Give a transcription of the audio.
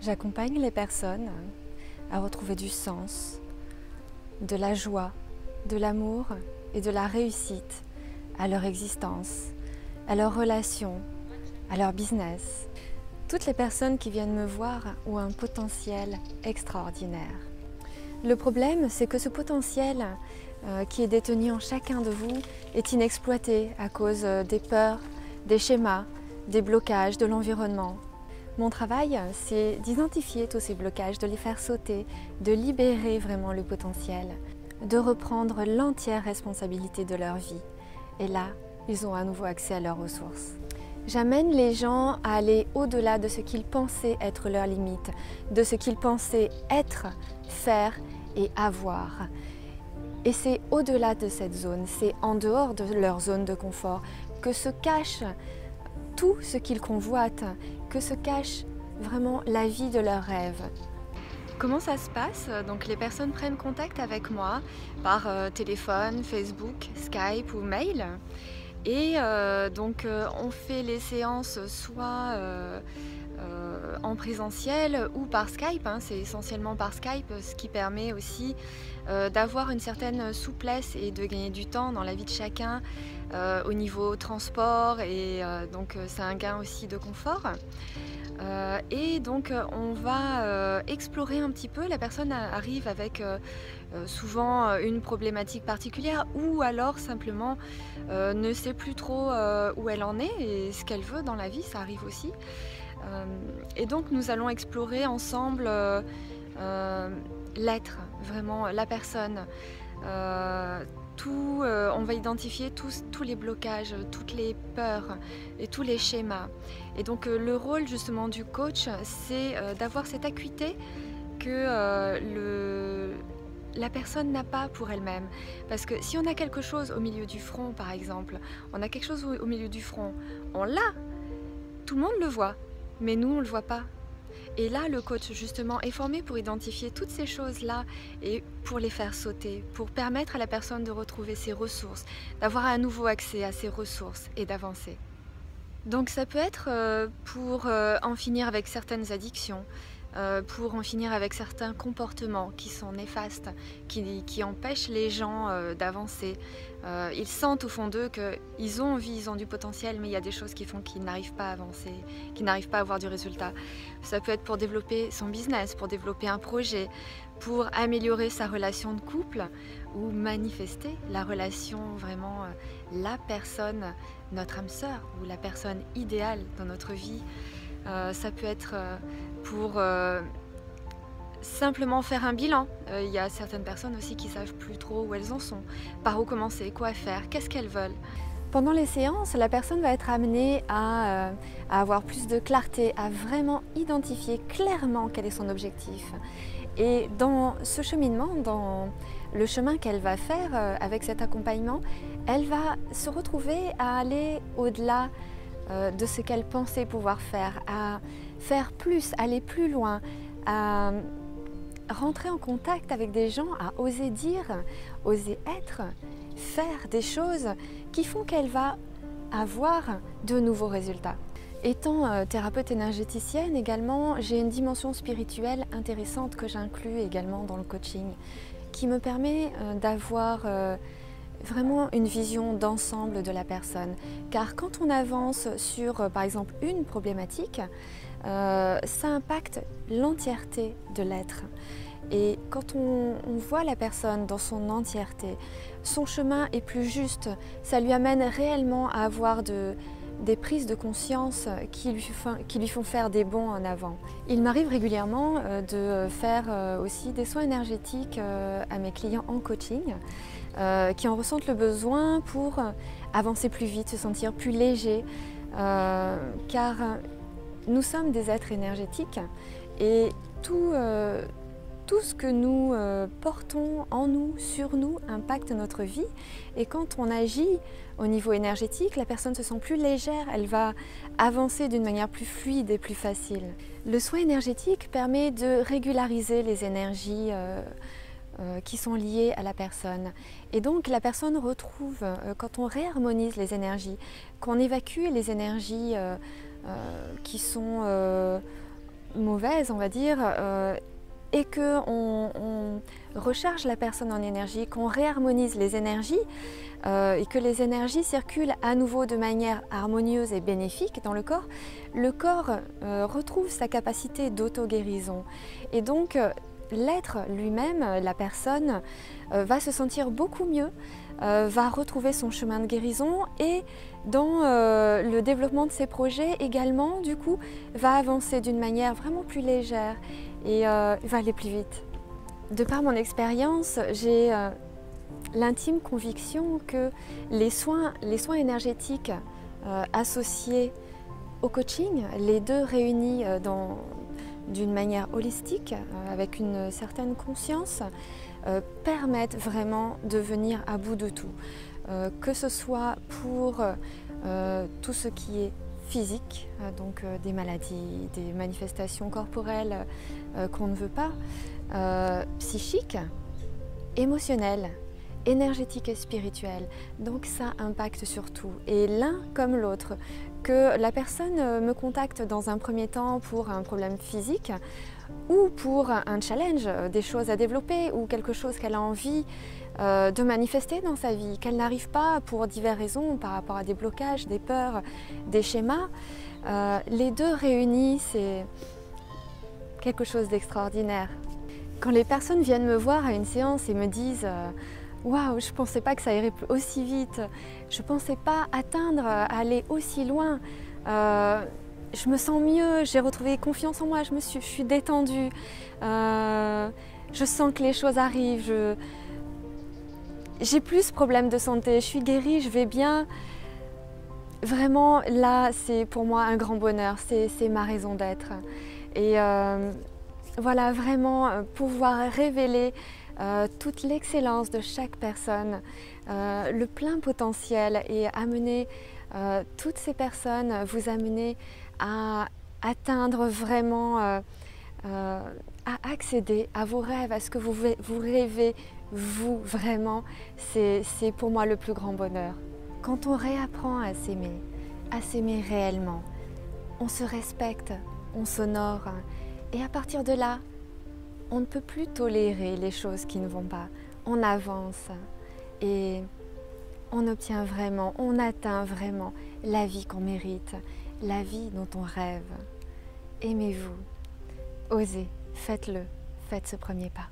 J'accompagne les personnes à retrouver du sens, de la joie, de l'amour et de la réussite à leur existence, à leurs relations, à leur business. Toutes les personnes qui viennent me voir ont un potentiel extraordinaire. Le problème, c'est que ce potentiel qui est détenu en chacun de vous est inexploité à cause des peurs, des schémas, des blocages, de l'environnement. Mon travail, c'est d'identifier tous ces blocages, de les faire sauter, de libérer vraiment le potentiel, de reprendre l'entière responsabilité de leur vie. Et là, ils ont à nouveau accès à leurs ressources. J'amène les gens à aller au-delà de ce qu'ils pensaient être leurs limites, de ce qu'ils pensaient être, faire et avoir. Et c'est au-delà de cette zone, c'est en dehors de leur zone de confort que se cache tout ce qu'ils convoitent, que se cache vraiment la vie de leurs rêves. Comment ça se passe? Donc les personnes prennent contact avec moi par téléphone, Facebook, Skype ou mail. Et on fait les séances soit en présentiel ou par Skype, c'est essentiellement par Skype, ce qui permet aussi d'avoir une certaine souplesse et de gagner du temps dans la vie de chacun au niveau transport et c'est un gain aussi de confort. On va explorer un petit peu, la personne arrive avec souvent une problématique particulière ou alors simplement ne sait plus trop où elle en est et ce qu'elle veut dans la vie, ça arrive aussi. Et donc nous allons explorer ensemble l'être, vraiment la personne. On va identifier tous les blocages, toutes les peurs et tous les schémas. Et donc le rôle justement du coach, c'est d'avoir cette acuité que la personne n'a pas pour elle-même. Parce que si on a quelque chose au milieu du front, par exemple, on a quelque chose au milieu du front, on l'a, tout le monde le voit, mais nous on le voit pas. Et là, le coach, justement, est formé pour identifier toutes ces choses-là et pour les faire sauter, pour permettre à la personne de retrouver ses ressources, d'avoir à nouveau accès à ses ressources et d'avancer. Donc ça peut être pour en finir avec certaines addictions, pour en finir avec certains comportements qui sont néfastes, qui empêchent les gens d'avancer. Ils sentent au fond d'eux qu'ils ont envie, ils ont du potentiel, mais il y a des choses qui font qu'ils n'arrivent pas à avancer, qu'ils n'arrivent pas à avoir du résultat. Ça peut être pour développer son business, pour développer un projet, pour améliorer sa relation de couple ou manifester la relation, vraiment la personne, notre âme sœur ou la personne idéale dans notre vie. Ça peut être pour simplement faire un bilan. Il y a certaines personnes aussi qui ne savent plus trop où elles en sont, par où commencer, quoi faire, qu'est-ce qu'elles veulent. Pendant les séances, la personne va être amenée à avoir plus de clarté, à vraiment identifier clairement quel est son objectif. Et dans ce cheminement, dans le chemin qu'elle va faire avec cet accompagnement, elle va se retrouver à aller au-delà de ce qu'elle pensait pouvoir faire, à faire plus, aller plus loin, à rentrer en contact avec des gens, à oser dire, oser être, faire des choses qui font qu'elle va avoir de nouveaux résultats. Étant thérapeute énergéticienne également, j'ai une dimension spirituelle intéressante que j'inclus également dans le coaching, qui me permet d'avoir vraiment une vision d'ensemble de la personne. Car quand on avance sur, par exemple, une problématique, ça impacte l'entièreté de l'être. Et quand on voit la personne dans son entièreté, son chemin est plus juste, ça lui amène réellement à avoir des prises de conscience qui lui font faire des bonds en avant. Il m'arrive régulièrement de faire aussi des soins énergétiques à mes clients en coaching, qui en ressentent le besoin pour avancer plus vite, se sentir plus léger, car nous sommes des êtres énergétiques et tout ce que nous portons en nous, sur nous, impacte notre vie. Et quand on agit au niveau énergétique, la personne se sent plus légère, elle va avancer d'une manière plus fluide et plus facile. Le soin énergétique permet de régulariser les énergies qui sont liées à la personne. Et donc la personne retrouve, quand on réharmonise les énergies, qu'on évacue les énergies qui sont mauvaise, on va dire, et qu'on recharge la personne en énergie, qu'on réharmonise les énergies et que les énergies circulent à nouveau de manière harmonieuse et bénéfique dans le corps retrouve sa capacité d'auto-guérison. Et donc l'être lui-même, la personne, va se sentir beaucoup mieux, va retrouver son chemin de guérison et dans le développement de ses projets également, du coup, va avancer d'une manière vraiment plus légère et va aller plus vite. De par mon expérience, j'ai l'intime conviction que les soins énergétiques associés au coaching, les deux réunis d'une manière holistique, avec une certaine conscience, permettent vraiment de venir à bout de tout. Que ce soit pour tout ce qui est physique, donc des maladies, des manifestations corporelles qu'on ne veut pas, psychiques, émotionnelles, énergétiques et spirituelles. Donc ça impacte sur tout. Et l'un comme l'autre, que la personne me contacte dans un premier temps pour un problème physique ou pour un challenge, des choses à développer ou quelque chose qu'elle a envie de manifester dans sa vie, qu'elle n'arrive pas pour diverses raisons par rapport à des blocages, des peurs, des schémas. Les deux réunis, c'est quelque chose d'extraordinaire. Quand les personnes viennent me voir à une séance et me disent waouh, je ne pensais pas que ça irait aussi vite, je ne pensais pas atteindre, aller aussi loin, je me sens mieux, j'ai retrouvé confiance en moi, je suis détendue, je sens que les choses arrivent, j'ai plus ce problème de santé, je suis guérie, je vais bien. Vraiment, là, c'est pour moi un grand bonheur, c'est ma raison d'être. Et voilà, vraiment pouvoir révéler toute l'excellence de chaque personne, le plein potentiel et amener toutes ces personnes, vous amener à atteindre vraiment, à accéder à vos rêves, à ce que vous rêvez, vous, vraiment, c'est pour moi le plus grand bonheur. Quand on réapprend à s'aimer réellement, on se respecte, on s'honore et à partir de là, on ne peut plus tolérer les choses qui ne vont pas. On avance et on obtient vraiment, on atteint vraiment la vie qu'on mérite, la vie dont on rêve. Aimez-vous, osez, faites-le, faites ce premier pas.